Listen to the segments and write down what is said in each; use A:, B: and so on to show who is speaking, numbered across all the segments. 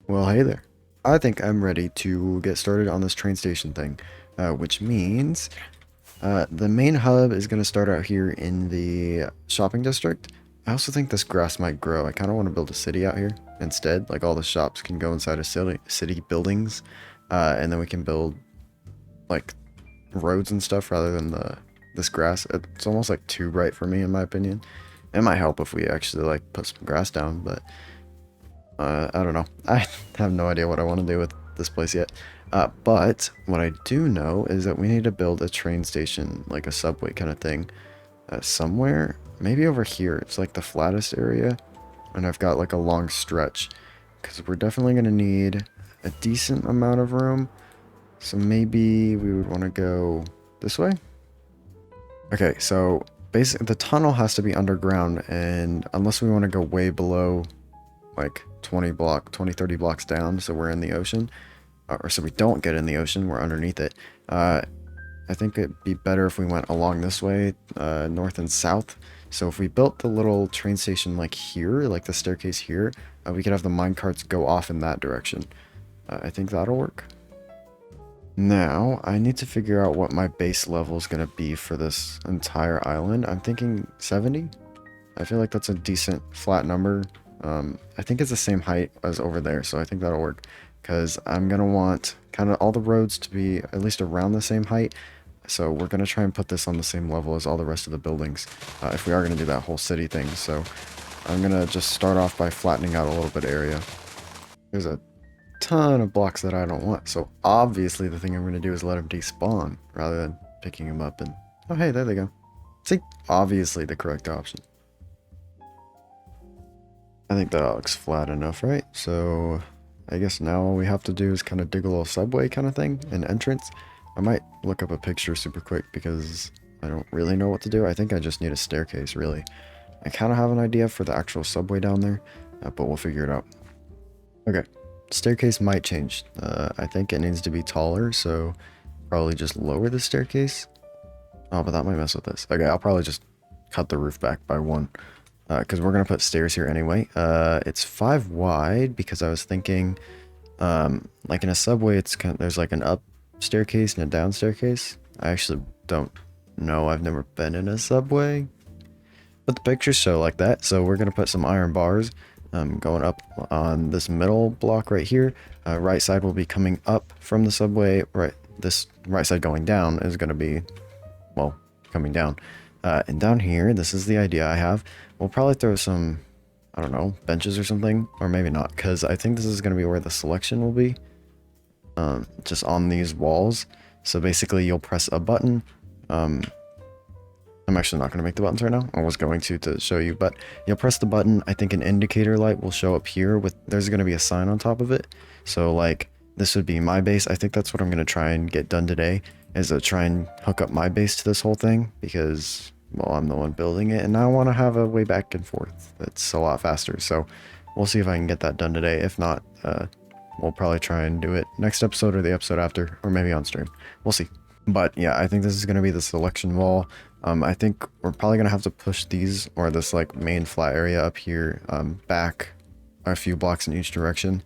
A: Well, hey there. I think I'm ready to get started on this train station thing, which means the main hub is going to start out here in the shopping district. I also think this grass might grow. I kind of want to build a city out here instead. Like all the shops can go inside of city buildings, and then we can build like roads and stuff rather than this grass. It's almost like too bright for me, in my opinion. It might help if we actually like put some grass down, but I don't know. I have no idea what I want to do with this place yet. But what I do know is that we need to build a train station, like a subway kind of thing, somewhere. Maybe over here. It's like the flattest area. And I've got like a long stretch. Because we're definitely going to need a decent amount of room. So maybe we would want to go this way. Okay, so basically the tunnel has to be underground. And unless we want to go way below like 30 blocks down, so we're in the ocean, or so we don't get in the ocean, we're underneath it. I think it'd be better if we went along this way, north and south. So if we built the little train station like here, like the staircase here, we could have the minecarts go off in that direction. I think that'll work. Now, I need to figure out what my base level is going to be for this entire island. I'm thinking 70. I feel like that's a decent flat number. I think it's the same height as over there, so I think that'll work. Because I'm going to want kind of all the roads to be at least around the same height. So we're going to try and put this on the same level as all the rest of the buildings. If we are going to do that whole city thing. So I'm going to just start off by flattening out a little bit of area. There's a ton of blocks that I don't want. So obviously the thing I'm going to do is let them despawn rather than picking them up and... Oh, hey, there they go. See, obviously the correct option. I think that looks flat enough, right? So I guess now all we have to do is kind of dig a little subway kind of thing, an entrance. I might look up a picture super quick because I don't really know what to do. I think I just need a staircase, really. I kind of have an idea for the actual subway down there, but we'll figure it out. Okay, staircase might change. I think it needs to be taller, so probably just lower the staircase. Oh, but that might mess with this. Okay, I'll probably just cut the roof back by 1. Because we're going to put stairs here anyway. It's 5 wide because I was thinking, like in a subway, there's like an up staircase and a down staircase. I actually don't know. I've never been in a subway. But the pictures show like that. So we're going to put some iron bars going up on this middle block right here. Right side will be coming up from the subway. This right side going down is going to be, well, coming down. And down here, this is the idea I have. We'll probably throw some, I don't know, benches or something. Or maybe not, because I think this is going to be where the selection will be. Just on these walls. So basically, you'll press a button. I'm actually not going to make the buttons right now. I was going to show you, but you'll press the button. I think an indicator light will show up here. There's going to be a sign on top of it. So, like, this would be my base. I think that's what I'm going to try and get done today. Is to try and hook up my base to this whole thing. Because... well, I'm the one building it, and I want to have a way back and forth that's a lot faster. So we'll see if I can get that done today. If not, we'll probably try and do it next episode or the episode after, or maybe on stream. We'll see. But yeah, I think this is going to be the selection wall. I think we're probably going to have to push these, or this like main flat area up here, back a few blocks in each direction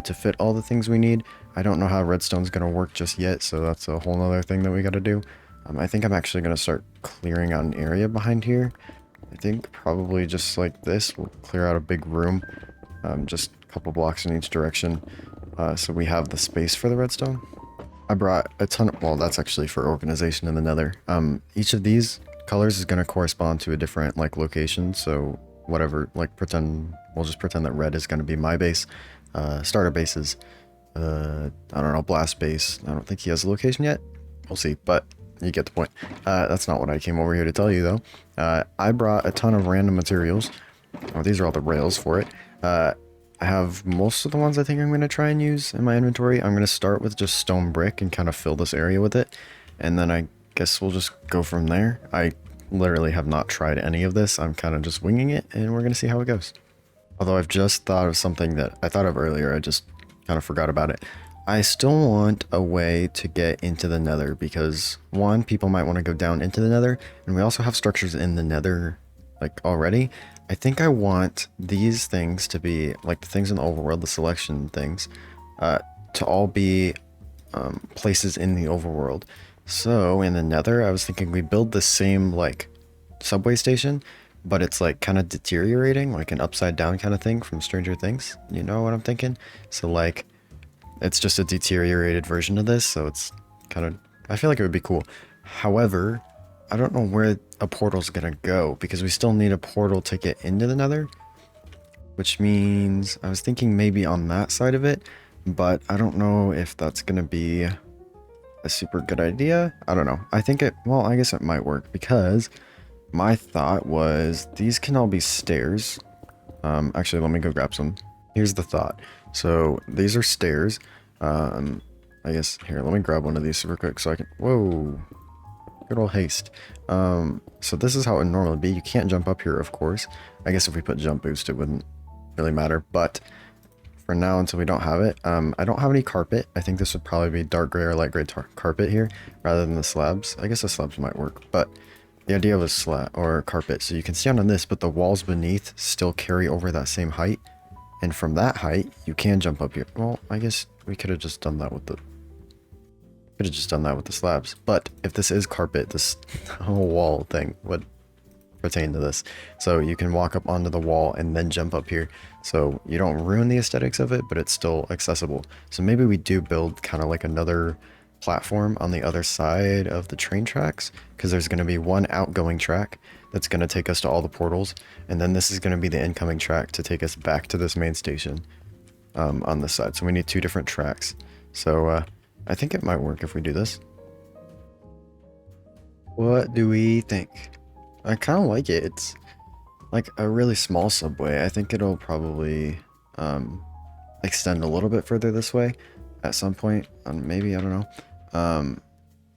A: to fit all the things we need. I don't know how redstone's going to work just yet, so that's a whole nother thing that we got to do. I think I'm actually going to start clearing out an area behind here. I think probably just like this, we'll clear out a big room, just a couple blocks in each direction, so we have the space for the redstone. I brought a ton of, well, that's actually for organization in the nether. Each of these colors is going to correspond to a different like location, so whatever, like we'll just pretend that red is going to be my base. Starter bases, I don't know, blast base. I don't think he has a location yet. We'll see, but you get the point. That's not what I came over here to tell you, though. I brought a ton of random materials. Oh, these are all the rails for it. I have most of the ones I think I'm going to try and use in my inventory. I'm going to start with just stone brick and kind of fill this area with it. And then I guess we'll just go from there. I literally have not tried any of this. I'm kind of just winging it, and we're going to see how it goes. Although I've just thought of something that I thought of earlier. I just kind of forgot about it. I still want a way to get into the nether because, one, people might want to go down into the nether, and we also have structures in the nether, like, already. I think I want these things to be, like the things in the overworld, the selection things, to all be places in the overworld. So in the Nether, I was thinking we build the same like subway station, but it's like kind of deteriorating, like an upside down kind of thing from Stranger Things. You know what I'm thinking? So like it's just a deteriorated version of this, so it's kind of, I feel like it would be cool. However, I don't know where a portal's gonna go because we still need a portal to get into the Nether, which means I was thinking maybe on that side of it, but I don't know if that's gonna be a super good idea. I don't know. I think it, well, I guess it might work because my thought was these can all be stairs. Actually, let me go grab some. Here's the thought. So these are stairs. I guess here, let me grab one of these super quick so I can, whoa, good old haste. So this is how it would normally be. You can't jump up here, of course. I guess if we put jump boost, it wouldn't really matter, but for now, until we don't have it, I don't have any carpet. I think this would probably be dark gray or light gray carpet here rather than the slabs. I guess the slabs might work, but the idea of a slab or carpet, so you can stand on this, but the walls beneath still carry over that same height. And from that height, you can jump up here. Well, I guess we could have just done that with the slabs. But if this is carpet, this whole wall thing would pertain to this. So you can walk up onto the wall and then jump up here. So you don't ruin the aesthetics of it, but it's still accessible. So maybe we do build kind of like another platform on the other side of the train tracks, because there's going to be one outgoing track that's going to take us to all the portals, and then this is going to be the incoming track to take us back to this main station on this side. So we need two different tracks. So I think it might work if we do this. What do we think? I kind of like it. It's like a really small subway. I think it'll probably extend a little bit further this way at some point. Maybe, I don't know.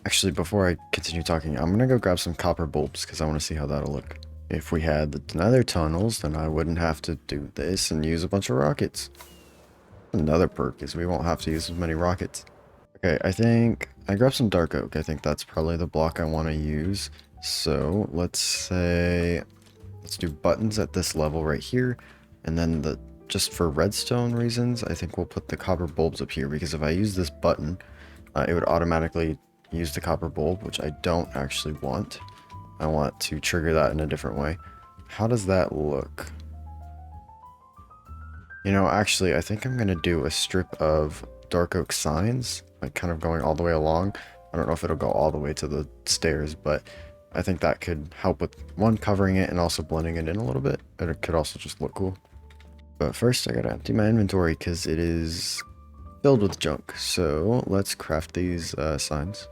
A: Actually, before I continue talking, I'm gonna go grab some copper bulbs because I want to see how that'll look. If we had the nether tunnels, then I wouldn't have to do this and use a bunch of rockets. Another perk is we won't have to use as many rockets. Okay, I think I grabbed some dark oak. I think that's probably the block I want to use. So let's say, let's do buttons at this level right here. And then just for redstone reasons, I think we'll put the copper bulbs up here, because if I use this button, it would automatically use the copper bulb, which I don't actually want. I want to trigger that in a different way. How does that look? You know, actually, I think I'm going to do a strip of dark oak signs, like kind of going all the way along. I don't know if it'll go all the way to the stairs, but I think that could help with, one, covering it and also blending it in a little bit. And it could also just look cool. But first, I gotta empty my inventory because it is filled with junk. So let's craft these signs.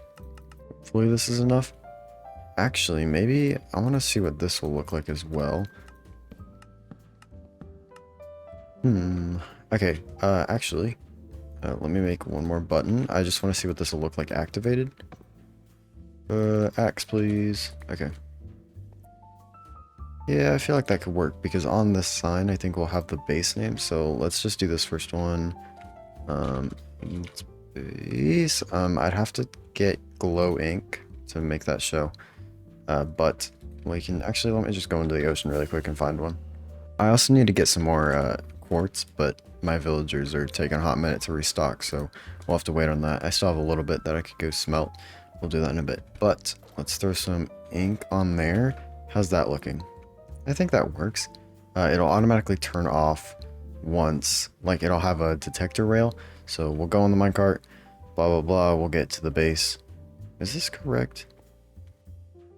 A: Hopefully this is enough. Actually, maybe I want to see what this will look like as well. Okay, actually, let me make one more button. I just want to see what this will look like activated. Axe, please. Okay. Yeah, I feel like that could work, because on this sign, I think we'll have the base name. So let's just do this first one. Space. I'd have to get glow ink to make that show. But we can actually, let me just go into the ocean really quick and find one. I also need to get some more quartz, but my villagers are taking a hot minute to restock, so we'll have to wait on that. I still have a little bit that I could go smelt. We'll do that in a bit. But let's throw some ink on there. How's that looking? I think that works. It'll automatically turn off once, like it'll have a detector rail. So we'll go on the minecart, blah, blah, blah. We'll get to the base. Is this correct?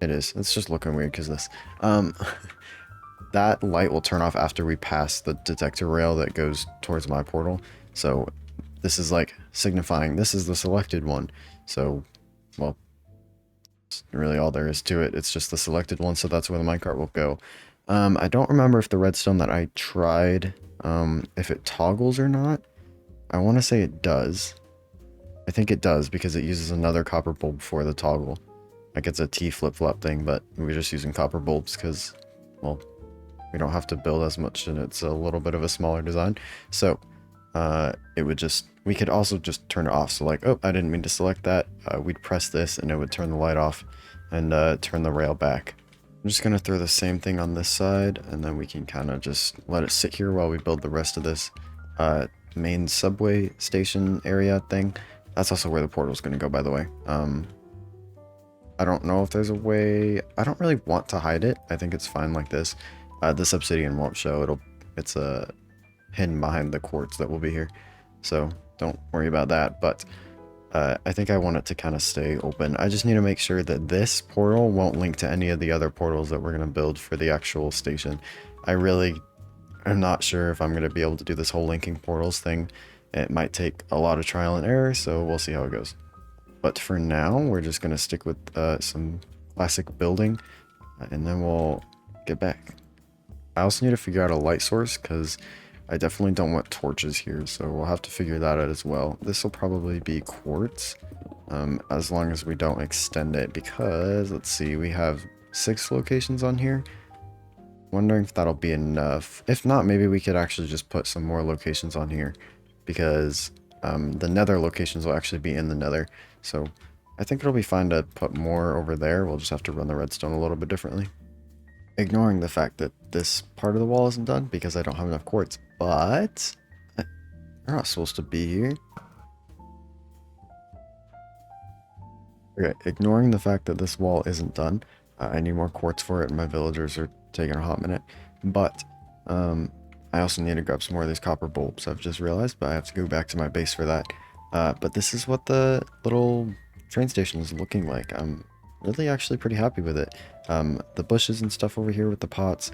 A: It is. It's just looking weird because this. That light will turn off after we pass the detector rail that goes towards my portal. So this is like signifying this is the selected one. So, well, that's really all there is to it. It's just the selected one, so that's where the minecart will go. I don't remember if the redstone that I tried, if it toggles or not. I want to say it does. I think it does because it uses another copper bulb for the toggle. Like it's a T flip-flop thing, but we're just using copper bulbs because, well, we don't have to build as much and it's a little bit of a smaller design. So it would just, we could also just turn it off. So like, oh, I didn't mean to select that. We'd press this and it would turn the light off and turn the rail back. I'm just going to throw the same thing on this side, and then we can kind of just let it sit here while we build the rest of this main subway station area thing. That's also where the portal's going to go, by the way. I don't know if there's a way. I don't really want to hide it. I think it's fine like this. This obsidian won't show. It's hidden behind the quartz that will be here. So don't worry about that. But I think I want it to kind of stay open. I just need to make sure that this portal won't link to any of the other portals that we're going to build for the actual station. I'm not sure if I'm going to be able to do this whole linking portals thing. It might take a lot of trial and error, so we'll see how it goes. But for now, we're just going to stick with some classic building, and then we'll get back. I also need to figure out a light source, because I definitely don't want torches here, so we'll have to figure that out as well. This will probably be quartz, as long as we don't extend it, because, let's see, we have 6 locations on here. Wondering if that'll be enough. If not, maybe we could actually just put some more locations on here, because the nether locations will actually be in the nether. So I think it'll be fine to put more over there. We'll just have to run the redstone a little bit differently. Ignoring the fact that this part of the wall isn't done because I don't have enough quartz. But they're not supposed to be here. Okay, ignoring the fact that this wall isn't done. I need more quartz for it, and my villagers are taking a hot minute. But I also need to grab some more of these copper bulbs, I've just realized, but I have to go back to my base for that. But this is what the little train station is looking like. I'm really actually pretty happy with it. The bushes and stuff over here with the pots,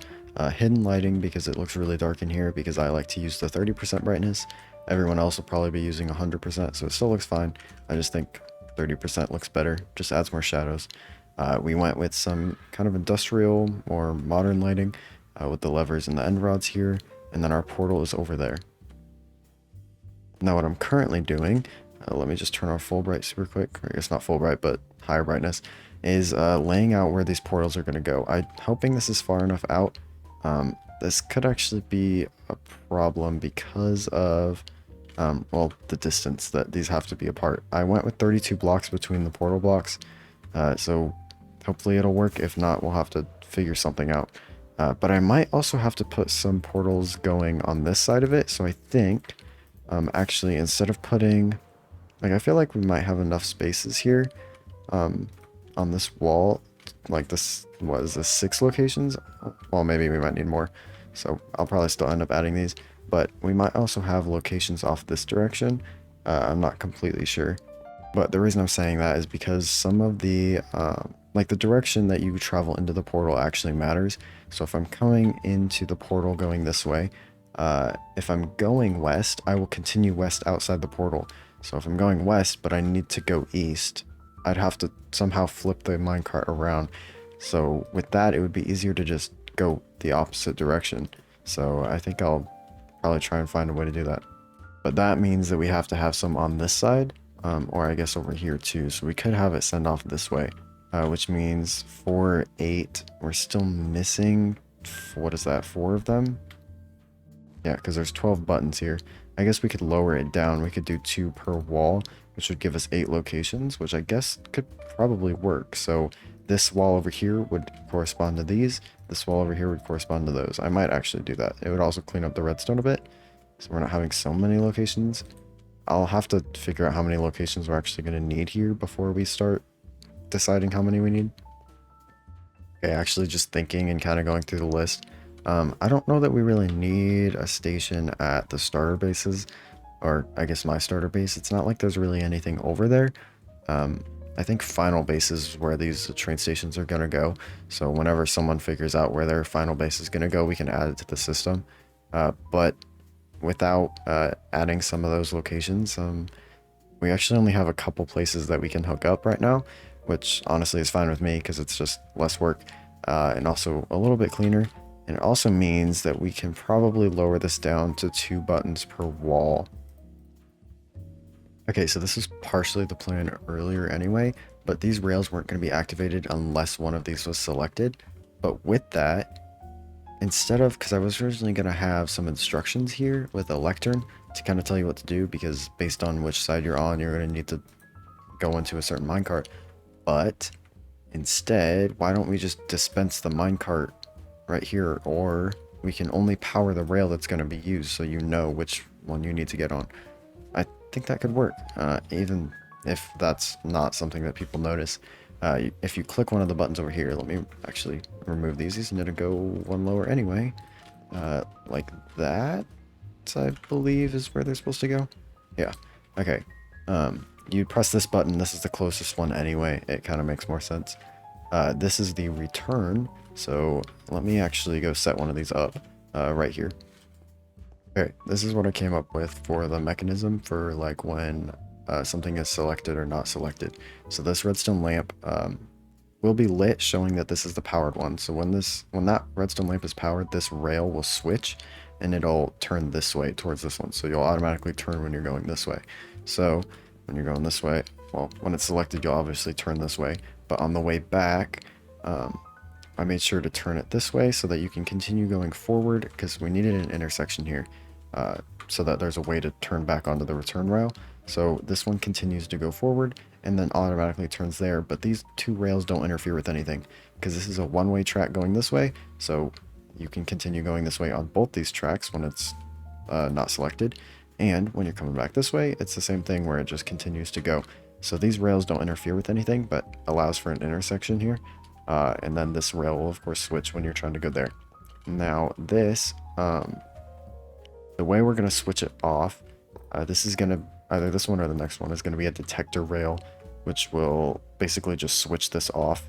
A: hidden lighting because it looks really dark in here because I like to use the 30% brightness. Everyone else will probably be using 100%, so it still looks fine. I just think 30% looks better, just adds more shadows. We went with some kind of industrial or modern lighting with the levers and the end rods here, and then our portal is over there. Now what I'm currently doing, let me just turn on full bright super quick, or I guess not full bright, but higher brightness, is laying out where these portals are going to go. I'm hoping this is far enough out. This could actually be a problem because of, well, the distance that these have to be apart. I went with 32 blocks between the portal blocks, so hopefully it'll work. If not, we'll have to figure something out. But I might also have to put some portals going on this side of it, so I think, actually, instead of putting, like, I feel like we might have enough spaces here, on this wall, like this, what is this, 6 locations? Well, maybe we might need more, so I'll probably still end up adding these, but we might also have locations off this direction. I'm not completely sure, but the reason I'm saying that is because some of the, like the direction that you travel into the portal actually matters. So if I'm coming into the portal going this way, if I'm going west, I will continue west outside the portal. So if I'm going west, but I need to go east, I'd have to somehow flip the minecart around. So with that, it would be easier to just go the opposite direction. So I think I'll probably try and find a way to do that. But that means that we have to have some on this side, or I guess over here too. So we could have it send off this way, which means 4, 8, we're still missing, what is that, 4 of them? Yeah, because there's 12 buttons here. I guess we could lower it down. We could do 2 per wall, which would give us 8 locations, which I guess could probably work. So this wall over here would correspond to these. This wall over here would correspond to those. I might actually do that. It would also clean up the redstone a bit, so we're not having so many locations. I'll have to figure out how many locations we're actually going to need here before we start deciding how many we need. Okay, actually just thinking and kind of going through the list. I don't know that we really need a station at the starter bases, or I guess my starter base. It's not like there's really anything over there. I think final base is where these train stations are going to go. So whenever someone figures out where their final base is going to go, we can add it to the system. But without adding some of those locations, we actually only have a couple places that we can hook up right now, which honestly is fine with me because it's just less work and also a little bit cleaner. And it also means that we can probably lower this down to 2 buttons per wall. Okay, so this is partially the plan earlier anyway, but these rails weren't going to be activated unless one of these was selected. But with that, instead of, because I was originally going to have some instructions here with a lectern to kind of tell you what to do, because based on which side you're on, you're going to need to go into a certain minecart. But Instead, why don't we just dispense the minecart right here, or we can only power the rail that's going to be used so you know which one you need to get on. I think that could work, even if that's not something that people notice. If you click one of the buttons over here, let me actually remove these and it'll go one lower anyway. Like that, I believe is where they're supposed to go. Yeah, okay. You press this button, this is the closest one anyway, it kind of makes more sense. This is the return, so let me actually go set one of these up right here. Okay, this is what I came up with for the mechanism for like when something is selected or not selected. So this redstone lamp will be lit, showing that this is the powered one. So when that redstone lamp is powered, this rail will switch and it'll turn this way towards this one. So you'll automatically turn when you're going this way. So when you're going this way, well, when it's selected, you'll obviously turn this way. But on the way back, I made sure to turn it this way so that you can continue going forward, because we needed an intersection here so that there's a way to turn back onto the return rail. So this one continues to go forward and then automatically turns there, but these two rails don't interfere with anything because this is a one-way track going this way, so you can continue going this way on both these tracks when it's not selected, and when you're coming back this way, it's the same thing where it just continues to go. So these rails don't interfere with anything, but allows for an intersection here. And then this rail will of course switch when you're trying to go there. Now this, the way we're going to switch it off, this is going to, either this one or the next one is going to be a detector rail, which will basically just switch this off.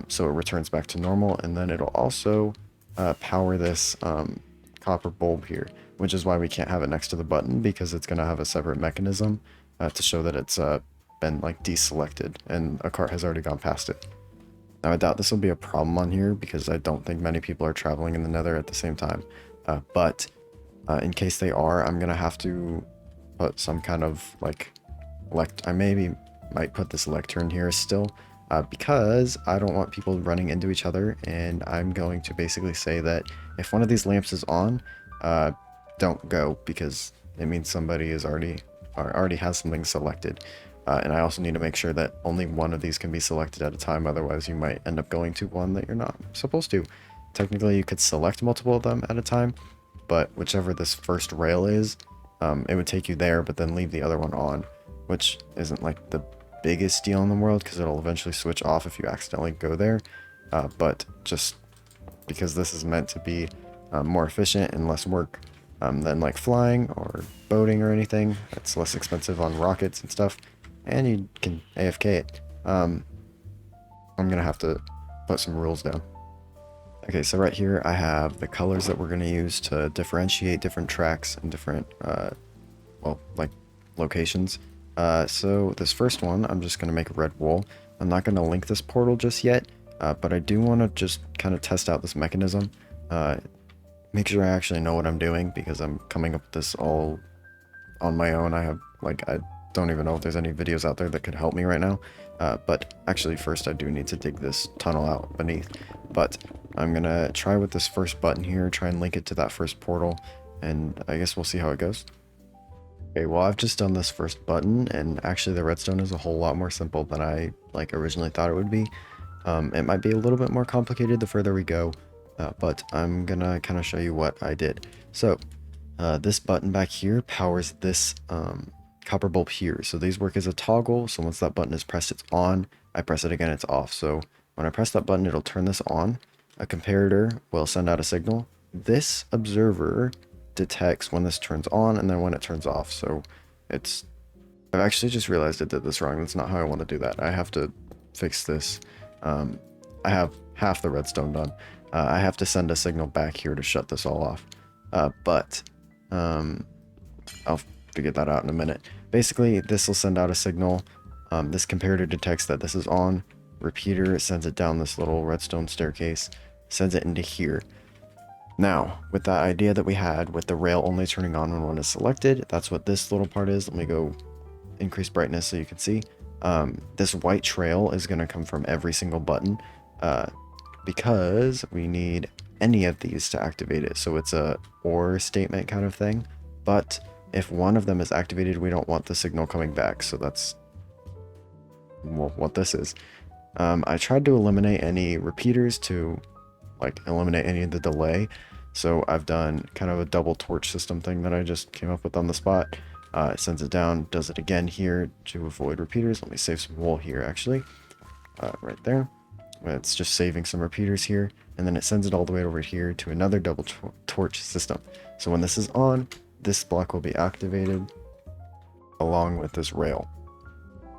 A: So it returns back to normal, and then it'll also power this copper bulb here, which is why we can't have it next to the button, because it's going to have a separate mechanism to show that it's been like deselected and a cart has already gone past it. Now I doubt this will be a problem on here because I don't think many people are traveling in the Nether at the same time, but in case they are, I'm gonna have to put some kind of like I maybe might put this lectern here still, because I don't want people running into each other, and I'm going to basically say that if one of these lamps is on, don't go, because it means somebody is already has something selected. And I also need to make sure that only one of these can be selected at a time, otherwise you might end up going to one that you're not supposed to. Technically you could select multiple of them at a time, but whichever this first rail is, it would take you there but then leave the other one on, which isn't like the biggest deal in the world because it'll eventually switch off if you accidentally go there, but just because this is meant to be more efficient and less work than like flying or boating or anything. It's less expensive on rockets and stuff, and you can AFK it. I'm gonna have to put some rules down. Okay, so right here I have the colors that we're gonna use to differentiate different tracks and different well, like locations. So this first one, I'm just gonna make red wool. I'm not gonna link this portal just yet, but I do want to just kind of test out this mechanism, make sure I actually know what I'm doing, because I'm coming up with this all on my own. I don't even know if there's any videos out there that could help me right now, but actually first I do need to dig this tunnel out beneath. But I'm gonna try with this first button here, try and link it to that first portal, and I guess we'll see how it goes. Okay, well I've just done this first button, and actually the redstone is a whole lot more simple than I originally thought it would be. It might be a little bit more complicated the further we go, but I'm gonna kind of show you what I did. So this button back here powers this copper bulb here. So these work as a toggle, so once that button is pressed, it's on. I press it again, it's off. So when I press that button, it'll turn this on. A comparator will send out a signal. This observer detects when this turns on and then when it turns off. So I've actually just realized I did this wrong. That's not how I want to do that. I have to fix this. I have half the redstone done. I have to send a signal back here to shut this all off. But I'll figure that out in a minute. Basically, this will send out a signal. This comparator detects that this is on. Repeater sends it down this little redstone staircase, sends it into here. Now, with that idea that we had with the rail only turning on when one is selected, that's what this little part is. Let me go increase brightness so you can see. This white trail is going to come from every single button, because we need any of these to activate it. So it's a or statement kind of thing. But if one of them is activated, we don't want the signal coming back. So that's, well, what this is. I tried to eliminate any repeaters to like eliminate any of the delay. So I've done kind of a double torch system thing that I just came up with on the spot. It sends it down, does it again here to avoid repeaters. Let me save some wool here actually, right there. It's just saving some repeaters here, and then it sends it all the way over here to another double torch system. So when this is on, this block will be activated along with this rail.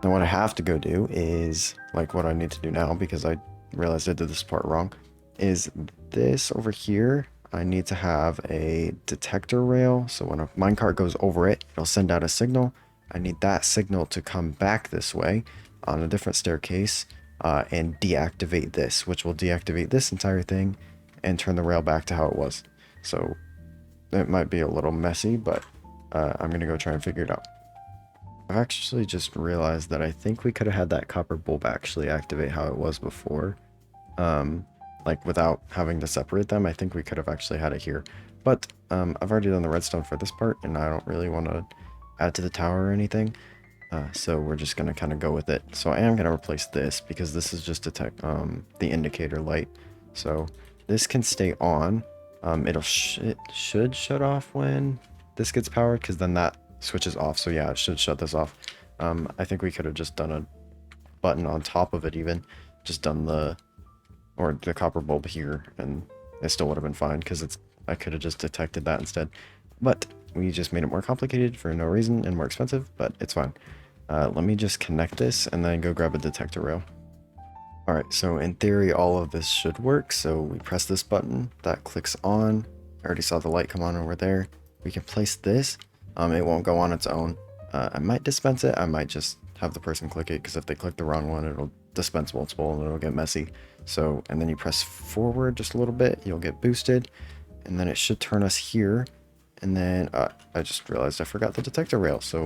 A: Now what I have to go do is, like what I need to do now, because I realized I did this part wrong, is this over here. I need to have a detector rail, so when a minecart goes over it, it'll send out a signal. I need that signal to come back this way on a different staircase, and deactivate this, which will deactivate this entire thing and turn the rail back to how it was. So it might be a little messy, but I'm gonna go try and figure it out. I've actually just realized that I think we could have had that copper bulb actually activate how it was before. Like without having to separate them, I think we could have actually had it here. But I've already done the redstone for this part, and I don't really want to add to the tower or anything. So we're just going to kind of go with it. So I am going to replace this because this is just the indicator light. So this can stay on. It should shut off when this gets powered, because then that switches off. So yeah, it should shut this off. I think we could have just done a button on top of it, even just done the copper bulb here, and it still would have been fine because I could have just detected that instead. But we just made it more complicated for no reason and more expensive, but it's fine. Let me just connect this and then go grab a detector rail. Alright, so in theory all of this should work. So we press this button, that clicks on. I already saw the light come on over there. We can place this. It won't go on its own. I might dispense it. I might just have the person click it, because if they click the wrong one, it'll dispense multiple and it'll get messy. So, and then you press forward just a little bit, you'll get boosted, and then it should turn us here. And then I just realized I forgot the detector rail. So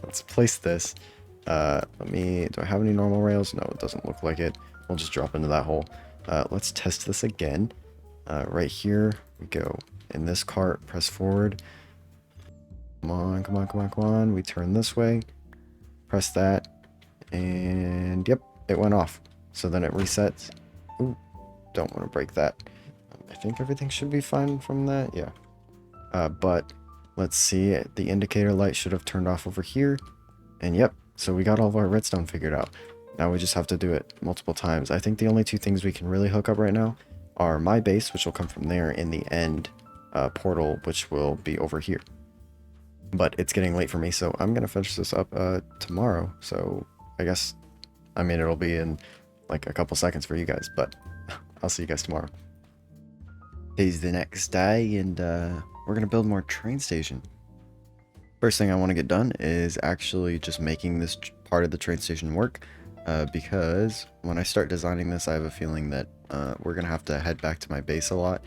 A: let's place this. Do I have any normal rails? No, it doesn't look like it. We'll just drop into that hole. Let's test this again. Right here we go. In this cart, press forward. Come on, come on, come on, come on. We turn this way. Press that. And yep, it went off. So then it resets. Ooh, don't want to break that. I think everything should be fine from that. Yeah. But let's see. The indicator light should have turned off over here. And yep, so we got all of our redstone figured out. Now we just have to do it multiple times. I think the only two things we can really hook up right now are my base, which will come from there, in the end portal, which will be over here. But it's getting late for me, so I'm gonna finish this up tomorrow. So I guess, I mean, it'll be in like a couple seconds for you guys, but I'll see you guys tomorrow. Today's the next day, and we're gonna build more train station. First thing I want to get done is actually just making this part of the train station work, because when I start designing this, I have a feeling that we're gonna have to head back to my base a lot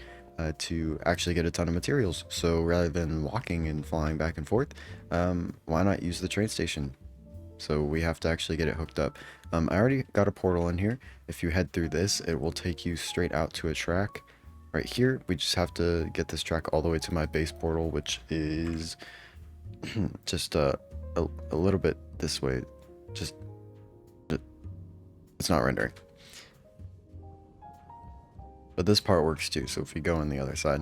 A: to actually get a ton of materials. So rather than walking and flying back and forth, why not use the train station? So we have to actually get it hooked up. I already got a portal in here. If you head through this, it will take you straight out to a track right here. We just have to get this track all the way to my base portal, which is just a little bit this way. Just, it's not rendering. But this part works too, so if we go on the other side,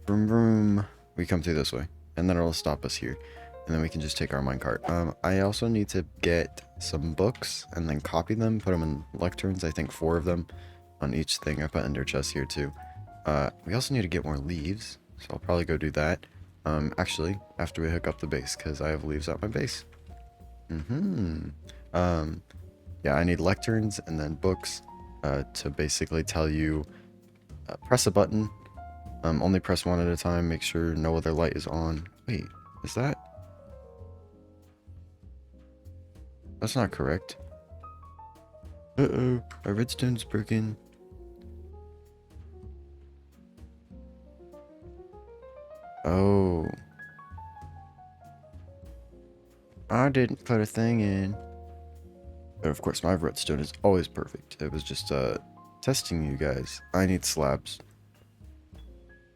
A: vroom vroom, we come through this way, and then it'll stop us here, and then we can just take our minecart. I also need to get some books and then copy them, put them in lecterns. I think 4 of them on each thing. I put ender chests here too. We also need to get more leaves, so I'll probably go do that. Actually, after we hook up the base, because I have leaves at my base. Yeah, I need lecterns and then books to basically tell you, press a button, only press one at a time, make sure no other light is on. Wait, is that? That's not correct. Uh-oh, our redstone's broken. Oh. I didn't put a thing in. But of course, my redstone is always perfect. It was just testing you guys. I need slabs.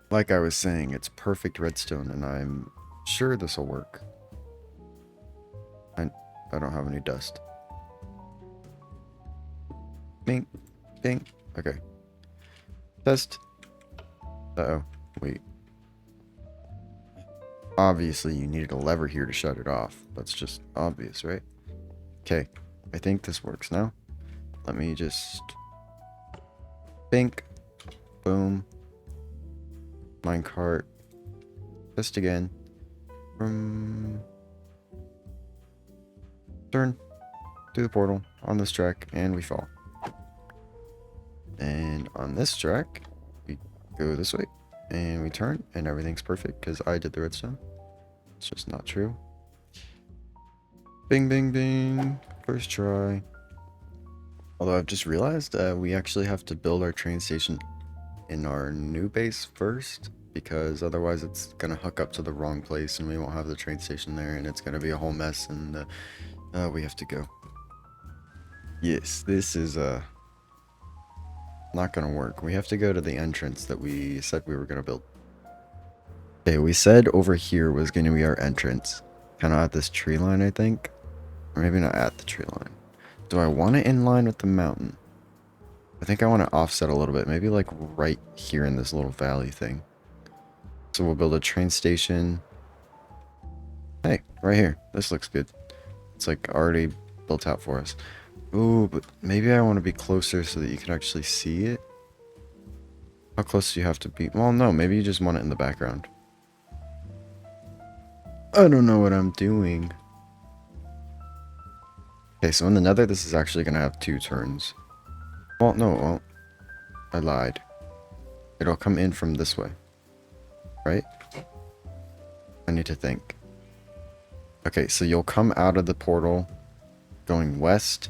A: Like I was saying, it's perfect redstone, and I'm sure this will work. I don't have any dust. Bing. Bing. Okay. Test. Uh-oh. Wait. Obviously, you needed a lever here to shut it off. That's just obvious, right? Okay. I think this works now. Let me just... Bink. Boom. Minecart. Test again. Turn through the portal on this track, and we fall. And on this track, we go this way, and we turn, and everything's perfect because I did the redstone. It's just not true. Bing, bing, bing. First try. Although I've just realized we actually have to build our train station in our new base first, because otherwise it's gonna hook up to the wrong place and we won't have the train station there, and it's gonna be a whole mess, and we have to go. Yes, this is not gonna work. We have to go to the entrance that we said we were gonna build. Okay, we said over here was gonna be our entrance, kind of at this tree line, I think, or maybe not at the tree line. Do I want it in line with the mountain? I think I want to offset a little bit, maybe like right here in this little valley thing. So we'll build a train station. Hey, right here. This looks good. It's like already built out for us. Ooh, but maybe I want to be closer so that you can actually see it. How close do you have to be? Well, no, maybe you just want it in the background. I don't know what I'm doing. Okay, so in the Nether, this is actually going to have 2 turns. Well, no, it won't. I lied. It'll come in from this way. Right? I need to think. Okay, so you'll come out of the portal going west.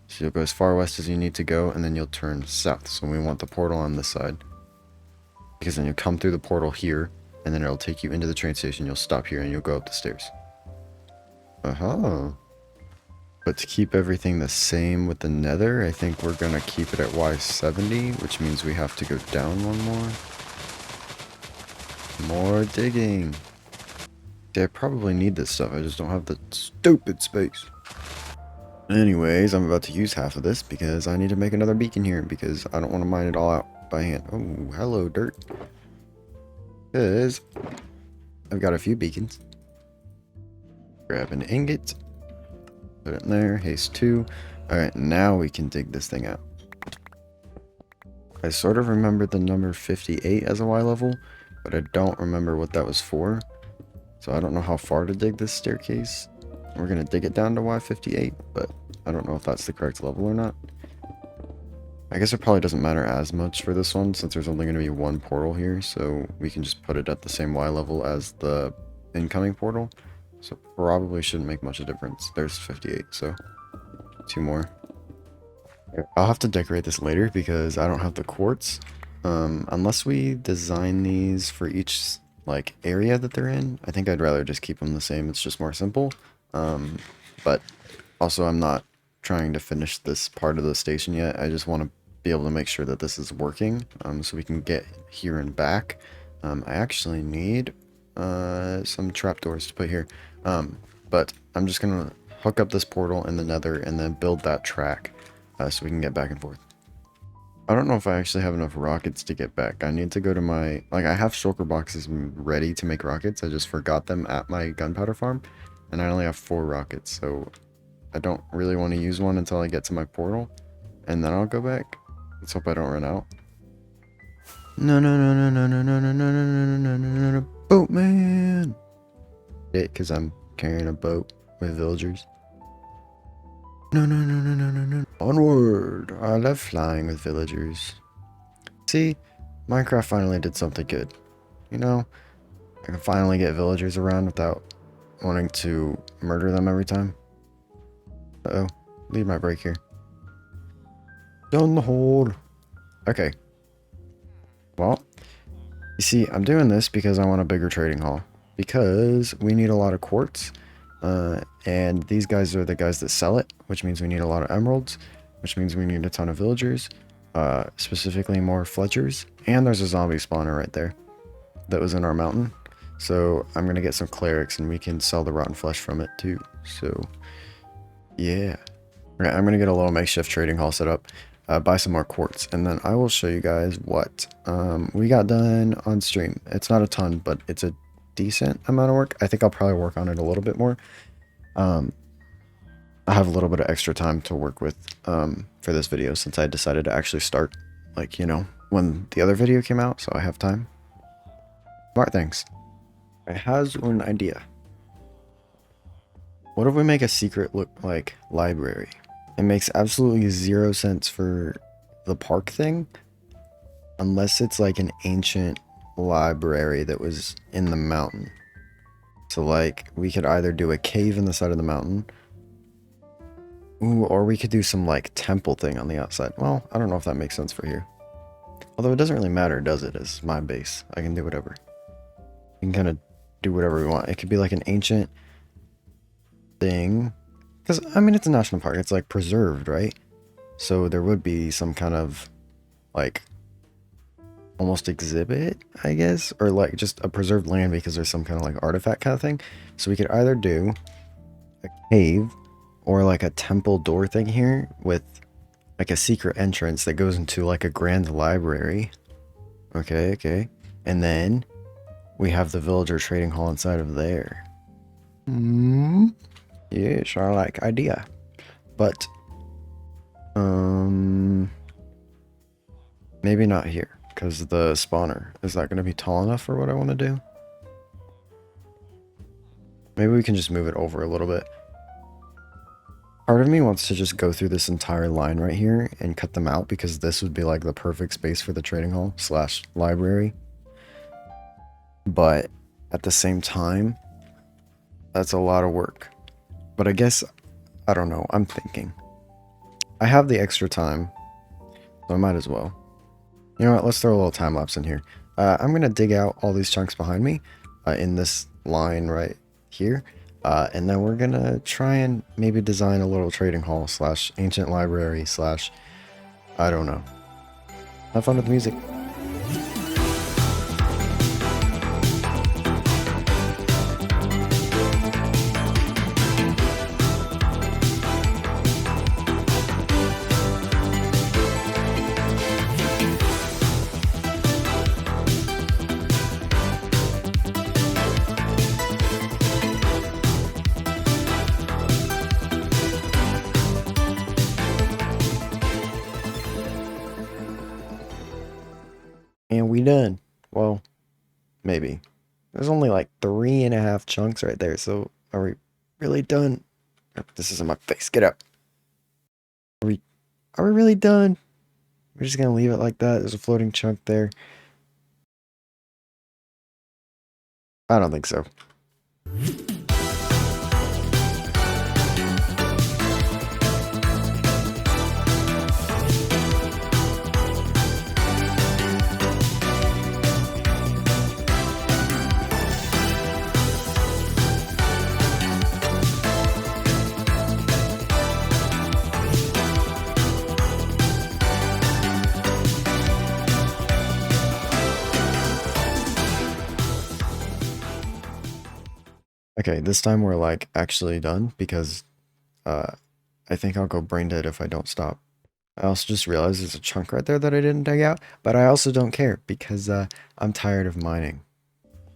A: So you'll go as far west as you need to go, and then you'll turn south. So we want the portal on this side. Because then you'll come through the portal here, and then it'll take you into the train station. You'll stop here, and you'll go up the stairs. Uh-huh. But to keep everything the same with the Nether, I think we're going to keep it at Y70, which means we have to go down one more. More digging. I probably need this stuff. I just don't have the stupid space. Anyways, I'm about to use half of this because I need to make another beacon here because I don't want to mine it all out by hand. Oh, hello, dirt. Because I've got a few beacons. Grab an ingot. Put it in there. Haste 2. Alright, now we can dig this thing out. I sort of remember the number 58 as a Y level, but I don't remember what that was for. So I don't know how far to dig this staircase. We're going to dig it down to Y58, but I don't know if that's the correct level or not. I guess it probably doesn't matter as much for this one since there's only going to be 1 portal here, so we can just put it at the same Y level as the incoming portal. So probably shouldn't make much of a difference. There's 58, so 2 more. I'll have to decorate this later because I don't have the quartz. Unless we design these for each like area that they're in, I think I'd rather just keep them the same. It's just more simple. But also I'm not trying to finish this part of the station yet. I just want to be able to make sure that this is working, so we can get here and back. I actually need some trapdoors to put here, but I'm just gonna hook up this portal in the Nether and then build that track so we can get back and forth. I don't know if I actually have enough rockets to get back. I need to go to my, like, I have shulker boxes ready to make rockets. I just forgot them at my gunpowder farm, and I only have 4 rockets, so I don't really want to use one until I get to my portal, and then I'll go back. Let's hope I don't run out. No, no, no, no, no, no, no, no, no, no, no, no, no, no, boat man. Because I'm carrying a boat with villagers. No, no, no, no, no, no, no. Onward! I love flying with villagers. See, Minecraft finally did something good. You know, I can finally get villagers around without wanting to murder them every time. Uh-oh, leave my break here. Down the hole. Okay. Well, you see, I'm doing this because I want a bigger trading hall. Because we need a lot of quartz. And these guys are the guys that sell it, which means we need a lot of emeralds, which means we need a ton of villagers, specifically more Fletchers, and there's a zombie spawner right there that was in our mountain. So I'm going to get some clerics and we can sell the rotten flesh from it too. So yeah. Okay, I'm going to get a little makeshift trading hall set up. buy some more quartz, and then I will show you guys what we got done on stream. It's not a ton, but it's a decent amount of work. I think I'll probably work on it a little bit more. I have a little bit of extra time to work with for this video since I decided to actually start, like, you know, when the other video came out, so I have time. Smart things. I has an idea. What if we make a secret look like library? It makes absolutely zero sense for the park thing, unless it's like an ancient library that was in the mountain. So like, we could either do a cave in the side of the mountain, ooh, or we could do some like temple thing on the outside. Well, I don't know if that makes sense for here. Although it doesn't really matter, does it? It's my base. I can do whatever. We can kind of do whatever we want. It could be like an ancient thing. Because, I mean, it's a national park. It's like preserved, right? So there would be some kind of like almost exhibit, I guess, or like just a preserved land because there's some kind of like artifact kind of thing. So we could either do a cave or like a temple door thing here with like a secret entrance that goes into like a grand library. Okay, okay. And then we have the villager trading hall inside of there. Yes, I like idea. But maybe not here, because the spawner is that going to be tall enough for what I want to do? Maybe we can just move it over a little bit. Part of me wants to just go through this entire line right here and cut them out, because this would be like the perfect space for the trading hall slash library. But at the same time, that's a lot of work. But I guess, I don't know, I'm thinking. I have the extra time, so I might as well. You know what, let's throw a little time lapse in here. I'm going to dig out all these chunks behind me in this line right here. And then we're going to try and maybe design a little trading hall slash ancient library slash, I don't know. Have fun with the music. And we done. Well, maybe. There's only like 3.5 chunks right there, so are we really done? This is in my face. Get up. Are we really done? We're just gonna leave it like that. There's a floating chunk there. I don't think so. Okay, this time we're like actually done because I think I'll go brain dead if I don't stop. I also just realized there's a chunk right there that I didn't dig out, but I also don't care because I'm tired of mining.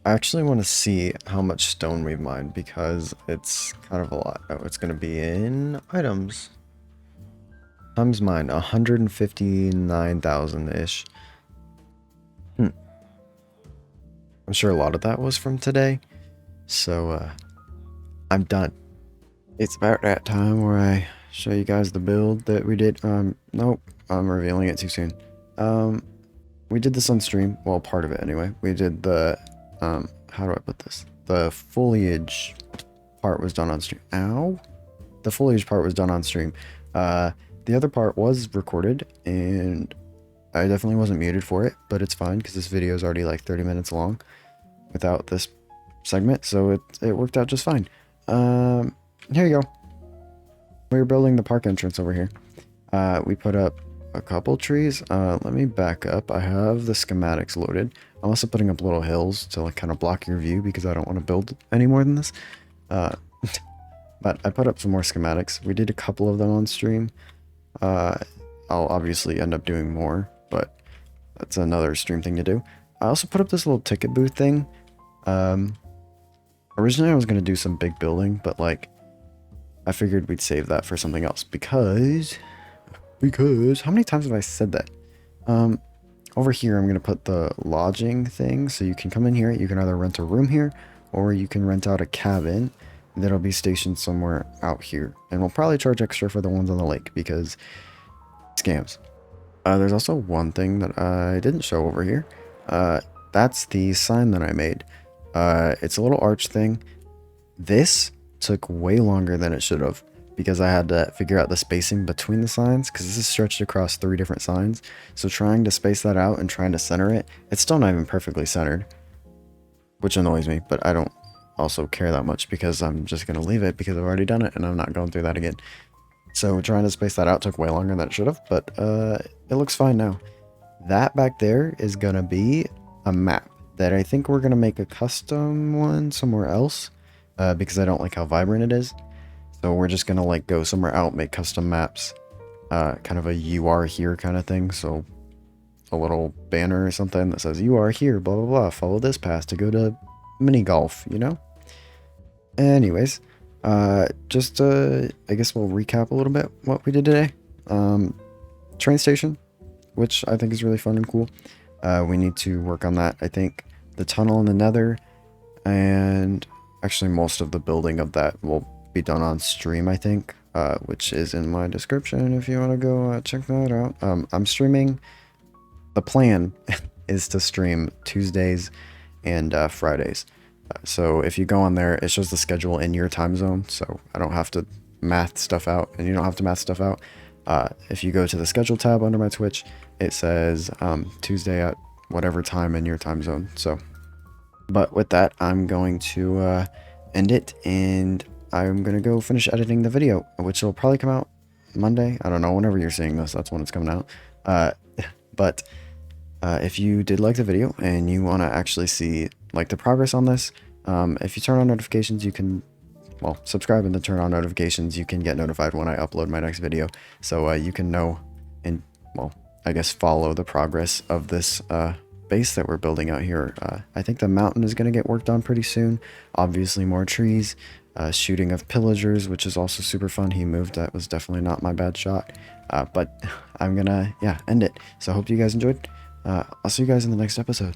A: I actually want to see how much stone we've mined because it's kind of a lot. Oh, it's going to be in items. Times mine, 159,000-ish. I'm sure a lot of that was from today. So, I'm done. It's about that time where I show you guys the build that we did. Nope, I'm revealing it too soon. We did this on stream. Well, part of it anyway. We did the, how do I put this? The foliage part was done on stream. Ow! The foliage part was done on stream. The other part was recorded, and I definitely wasn't muted for it, but it's fine because this video is already like 30 minutes long without this segment, so it worked out just fine. Here you go. We're building the park entrance over here. We put up a couple trees. Let me back up. I have the schematics loaded. I'm also putting up little hills to like kind of block your view because I don't want to build any more than this. But I put up some more schematics. We did a couple of them on stream. I'll obviously end up doing more, but that's another stream thing to do. I also put up this little ticket booth thing. Originally I was going to do some big building, but like I figured we'd save that for something else because how many times have I said that? Over here I'm going to put the lodging thing, so you can come in here, you can either rent a room here or you can rent out a cabin that'll be stationed somewhere out here, and we'll probably charge extra for the ones on the lake because scams. There's also one thing that I didn't show over here. That's the sign that I made. It's a little arch thing. This took way longer than it should have because I had to figure out the spacing between the signs because this is stretched across 3 different signs. So trying to space that out and trying to center it, it's still not even perfectly centered, which annoys me, but I don't also care that much because I'm just going to leave it because I've already done it and I'm not going through that again. So trying to space that out took way longer than it should have, but it looks fine now. That back there is going to be a map that I think we're going to make a custom one somewhere else because I don't like how vibrant it is. So we're just going to like go somewhere out, make custom maps, kind of a you are here kind of thing. So a little banner or something that says you are here, blah, blah, blah, follow this path to go to mini golf, you know? Anyways, I guess we'll recap a little bit what we did today. Train station, which I think is really fun and cool. We need to work on that. I think the tunnel in the nether, and actually most of the building of that will be done on stream, I think, which is in my description if you want to go check that out. I'm streaming. The plan is to stream Tuesdays and Fridays. So if you go on there, it shows the schedule in your time zone, so I don't have to math stuff out, and you don't have to math stuff out. If you go to the schedule tab under my Twitch, it says Tuesday at whatever time in your time zone. So, but with that, I'm going to end it, and I'm going to go finish editing the video, which will probably come out Monday. I don't know, whenever you're seeing this, that's when it's coming out. But if you did like the video and you want to actually see like the progress on this, if you turn on notifications, you can, well, subscribe and then turn on notifications. You can get notified when I upload my next video, so you can know and, well, I guess follow the progress of this base that we're building out here. I think the mountain is going to get worked on pretty soon. Obviously more trees, shooting of pillagers, which is also super fun. He moved. That was definitely not my bad shot. But I'm gonna, end it. So I hope you guys enjoyed. I'll see you guys in the next episode.